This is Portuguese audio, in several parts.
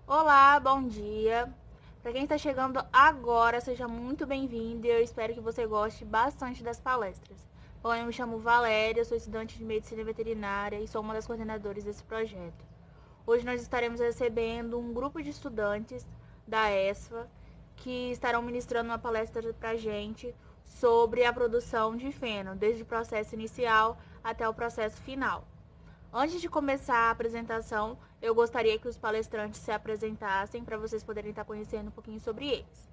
Olá, bom dia. Para quem está chegando agora, seja muito bem-vindo e eu espero que você goste bastante das palestras. Bom, eu me chamo Valéria, sou estudante de Medicina Veterinária e sou uma das coordenadoras desse projeto. Hoje nós estaremos recebendo um grupo de estudantes da ESFA que estarão ministrando uma palestra para a gente sobre a produção de feno, desde o processo inicial até o processo final. Antes de começar a apresentação, eu gostaria que os palestrantes se apresentassem para vocês poderem estar conhecendo um pouquinho sobre eles.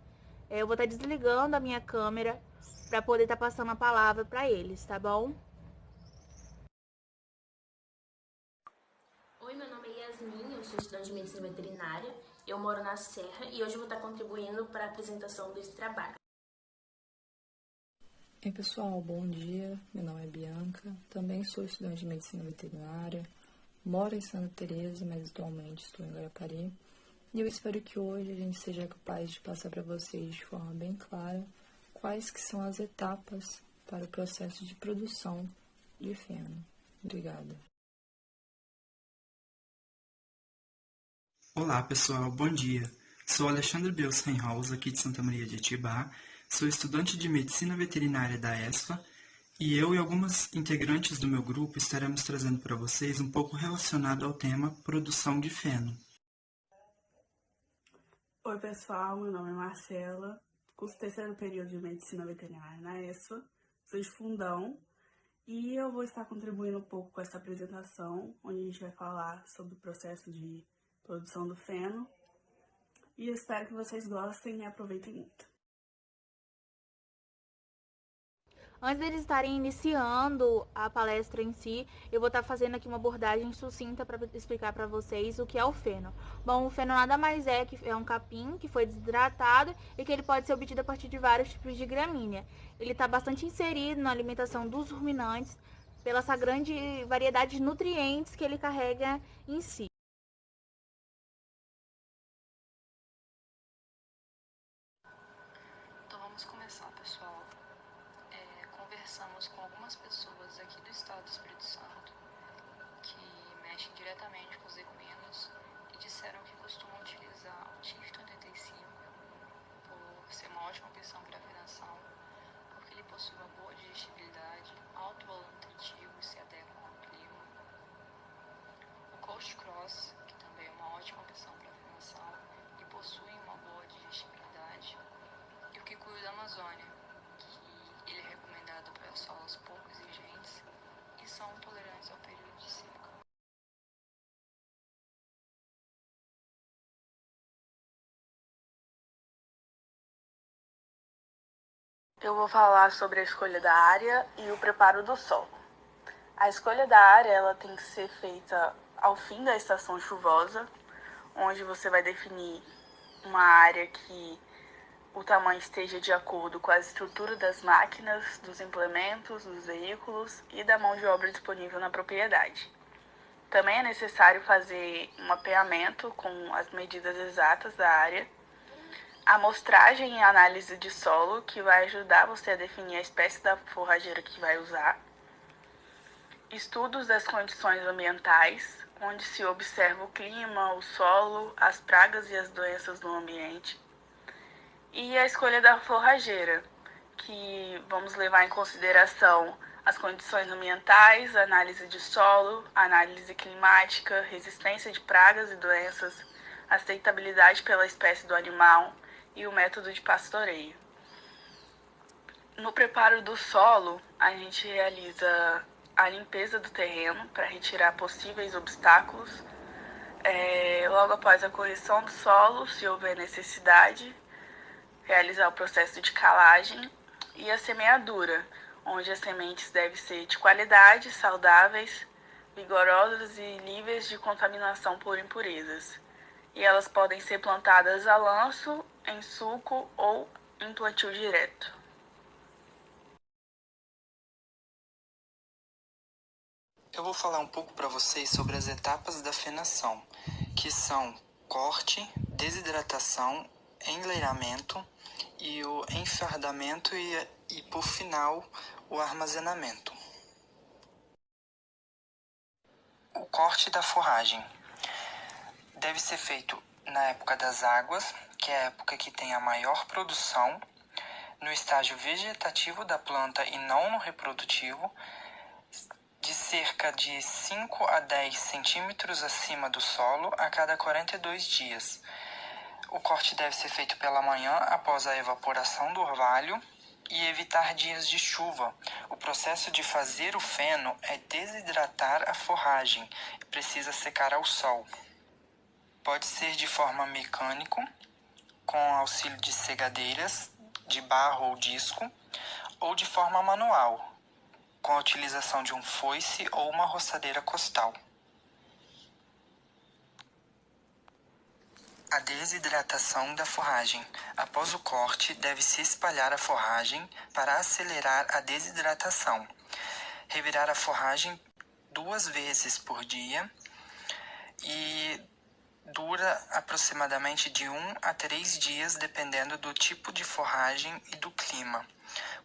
Eu vou estar desligando a minha câmera para poder estar passando a palavra para eles, tá bom? Oi, meu nome é Yasmin, eu sou estudante de Medicina Veterinária, eu moro na Serra e hoje eu vou estar contribuindo para a apresentação desse trabalho. Oi pessoal, bom dia, meu nome é Bianca, também sou estudante de Medicina Veterinária, moro em Santa Teresa, mas atualmente estou em Guarapari, e eu espero que hoje a gente seja capaz de passar para vocês de forma bem clara quais que são as etapas para o processo de produção de feno. Obrigada. Olá pessoal, bom dia. Sou Alexandre Belsenhaus, aqui de Santa Maria de Itibá, sou estudante de Medicina Veterinária da ESFA e eu e algumas integrantes do meu grupo estaremos trazendo para vocês um pouco relacionado ao tema produção de feno. Oi pessoal, meu nome é Marcela, curso terceiro período de Medicina Veterinária na ESFA, sou de Fundão e eu vou estar contribuindo um pouco com essa apresentação, onde a gente vai falar sobre o processo de produção do feno e eu espero que vocês gostem e aproveitem muito. Antes deles estarem iniciando a palestra em si, eu vou estar fazendo aqui uma abordagem sucinta para explicar para vocês o que é o feno. Bom, o feno nada mais é que é um capim que foi desidratado e que ele pode ser obtido a partir de vários tipos de gramínea. Ele está bastante inserido na alimentação dos ruminantes pela essa grande variedade de nutrientes que ele carrega em si. Então vamos começar, pessoal. Conversamos com algumas pessoas aqui do estado do Espírito Santo que mexem diretamente com os equinos e disseram que costumam utilizar o TIFT 85 por ser uma ótima opção para afinação, porque ele possui uma boa digestibilidade, alto valor nutritivo e se adequa ao clima. O Coast Cross, que também é uma ótima opção para afinação e possui uma boa digestibilidade. E o Kikuyu da Amazônia, que ele é recomendado para solos pouco exigentes e são tolerantes ao período de seca. Eu vou falar sobre a escolha da área e o preparo do solo. A escolha da área ela tem que ser feita ao fim da estação chuvosa, onde você vai definir uma área que o tamanho esteja de acordo com a estrutura das máquinas, dos implementos, dos veículos e da mão de obra disponível na propriedade. Também é necessário fazer um mapeamento com as medidas exatas da área, amostragem e análise de solo, que vai ajudar você a definir a espécie da forrageira que vai usar, estudos das condições ambientais, onde se observa o clima, o solo, as pragas e as doenças no ambiente, e a escolha da forrageira, que vamos levar em consideração as condições ambientais, análise de solo, análise climática, resistência de pragas e doenças, aceitabilidade pela espécie do animal e o método de pastoreio. No preparo do solo, a gente realiza a limpeza do terreno para retirar possíveis obstáculos, logo após a correção do solo, se houver necessidade, realizar o processo de calagem e a semeadura, onde as sementes devem ser de qualidade, saudáveis, vigorosas e livres de contaminação por impurezas. E elas podem ser plantadas a lanço, em sulco ou em plantio direto. Eu vou falar um pouco para vocês sobre as etapas da fenação, que são corte, desidratação, enleiramento e o enfardamento e por final, o armazenamento. O corte da forragem deve ser feito na época das águas, que é a época que tem a maior produção, no estágio vegetativo da planta e não no reprodutivo, de cerca de 5 a 10 centímetros acima do solo a cada 42 dias. O corte deve ser feito pela manhã após a evaporação do orvalho e evitar dias de chuva. O processo de fazer o feno é desidratar a forragem e precisa secar ao sol. Pode ser de forma mecânica, com auxílio de segadeiras, de barro ou disco, ou de forma manual, com a utilização de um foice ou uma roçadeira costal. A desidratação da forragem. Após o corte, deve-se espalhar a forragem para acelerar a desidratação. Revirar a forragem 2 vezes por dia e dura aproximadamente de 1 a 3 dias, dependendo do tipo de forragem e do clima.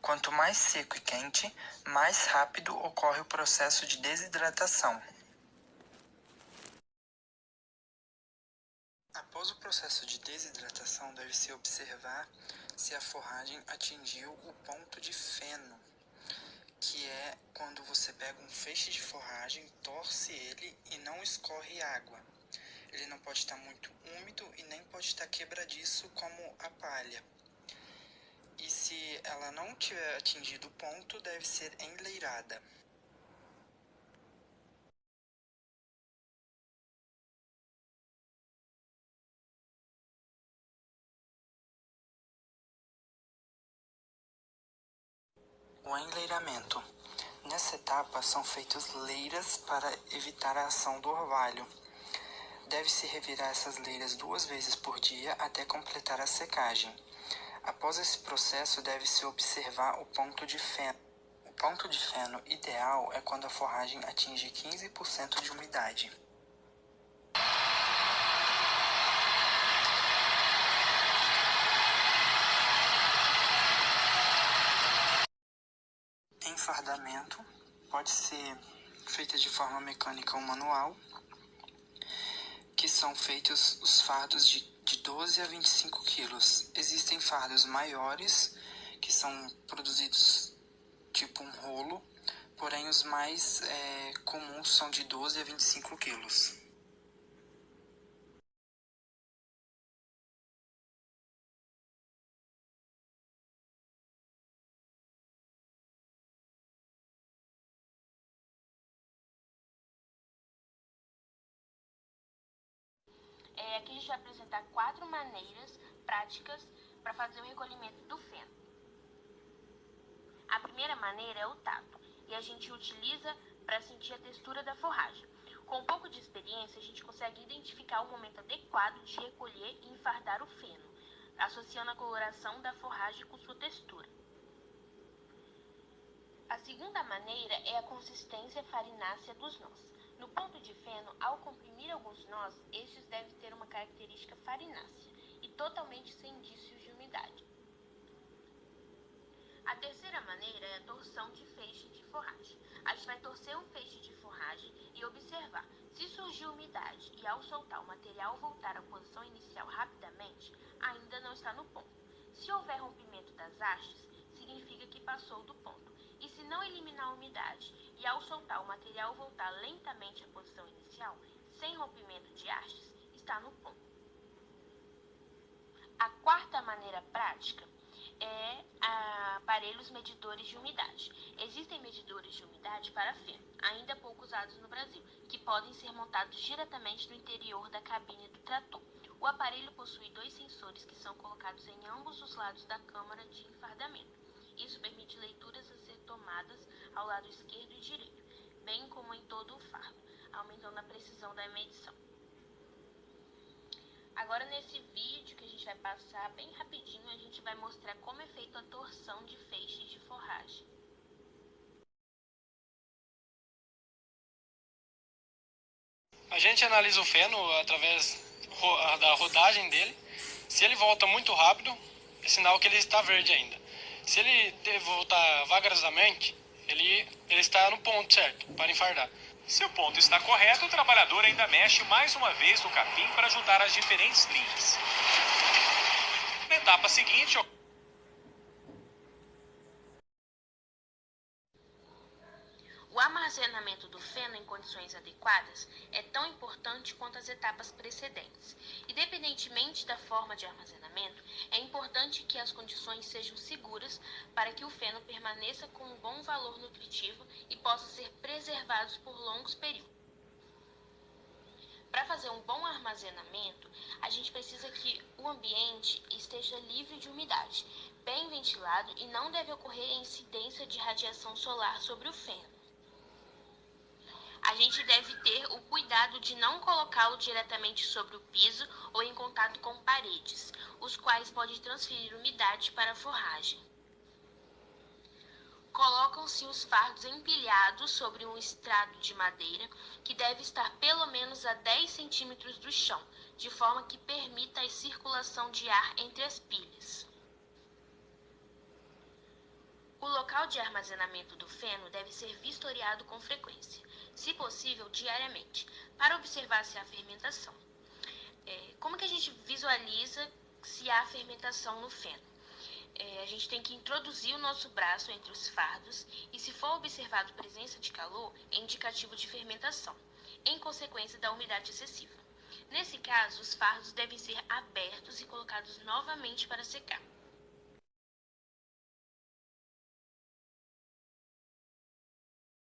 Quanto mais seco e quente, mais rápido ocorre o processo de desidratação. Após o processo de desidratação, deve-se observar se a forragem atingiu o ponto de feno, que é quando você pega um feixe de forragem, torce ele e não escorre água. Ele não pode estar muito úmido e nem pode estar quebradiço como a palha. E se ela não tiver atingido o ponto, deve ser enleirada. O enleiramento. Nessa etapa são feitas leiras para evitar a ação do orvalho. Deve-se revirar essas leiras 2 vezes por dia até completar a secagem. Após esse processo, deve-se observar o ponto de feno. O ponto de feno ideal é quando a forragem atinge 15% de umidade. Enfardamento pode ser feita de forma mecânica ou manual, que são feitos os fardos de 12 a 25 quilos. Existem fardos maiores, que são produzidos tipo um rolo, porém os mais comuns são de 12 a 25 quilos. Aqui a gente vai apresentar 4 maneiras práticas para fazer o recolhimento do feno. A primeira maneira é o tato, e a gente utiliza para sentir a textura da forragem. Com um pouco de experiência, a gente consegue identificar o momento adequado de recolher e enfardar o feno, associando a coloração da forragem com sua textura. A segunda maneira é a consistência farinácea dos nós. No ponto de feno, ao comprimir alguns nós, estes devem ter uma característica farinácea e totalmente sem indícios de umidade. A terceira maneira é a torção de feixe de forragem. A gente vai torcer um feixe de forragem e observar. Se surgir umidade e ao soltar o material voltar à posição inicial rapidamente, ainda não está no ponto. Se houver rompimento das hastes, significa que passou do ponto. E se não eliminar a umidade e ao soltar o material voltar lentamente à posição inicial, sem rompimento de hastes, está no ponto. A quarta maneira prática é aparelhos medidores de umidade. Existem medidores de umidade para feno, ainda pouco usados no Brasil, que podem ser montados diretamente no interior da cabine do trator. O aparelho possui 2 sensores que são colocados em ambos os lados da câmara de enfardamento. Isso permite leituras a ser tomadas ao lado esquerdo e direito, bem como em todo o fardo, aumentando a precisão da medição. Agora, nesse vídeo que a gente vai passar bem rapidinho, a gente vai mostrar como é feita a torção de feixes de forragem. A gente analisa o feno através da rodagem dele. Se ele volta muito rápido, é sinal que ele está verde ainda. Se ele voltar vagarosamente, ele está no ponto certo para enfardar. Se o ponto está correto, o trabalhador ainda mexe mais uma vez no capim para juntar as diferentes linhas. Na etapa seguinte, o armazenamento do feno em condições adequadas é tão importante quanto as etapas precedentes. Independentemente da forma de armazenamento, é importante que as condições sejam seguras para que o feno permaneça com um bom valor nutritivo e possa ser preservado por longos períodos. Para fazer um bom armazenamento, a gente precisa que o ambiente esteja livre de umidade, bem ventilado e não deve ocorrer a incidência de radiação solar sobre o feno. A gente deve ter o cuidado de não colocá-lo diretamente sobre o piso ou em contato com paredes, os quais podem transferir umidade para a forragem. Colocam-se os fardos empilhados sobre um estrado de madeira que deve estar pelo menos a 10 centímetros do chão, de forma que permita a circulação de ar entre as pilhas. O local de armazenamento do feno deve ser vistoriado com frequência, se possível diariamente, para observar se há fermentação. Como que a gente visualiza se há fermentação no feno? A gente tem que introduzir o nosso braço entre os fardos e, se for observado presença de calor, é indicativo de fermentação, em consequência da umidade excessiva. Nesse caso, os fardos devem ser abertos e colocados novamente para secar.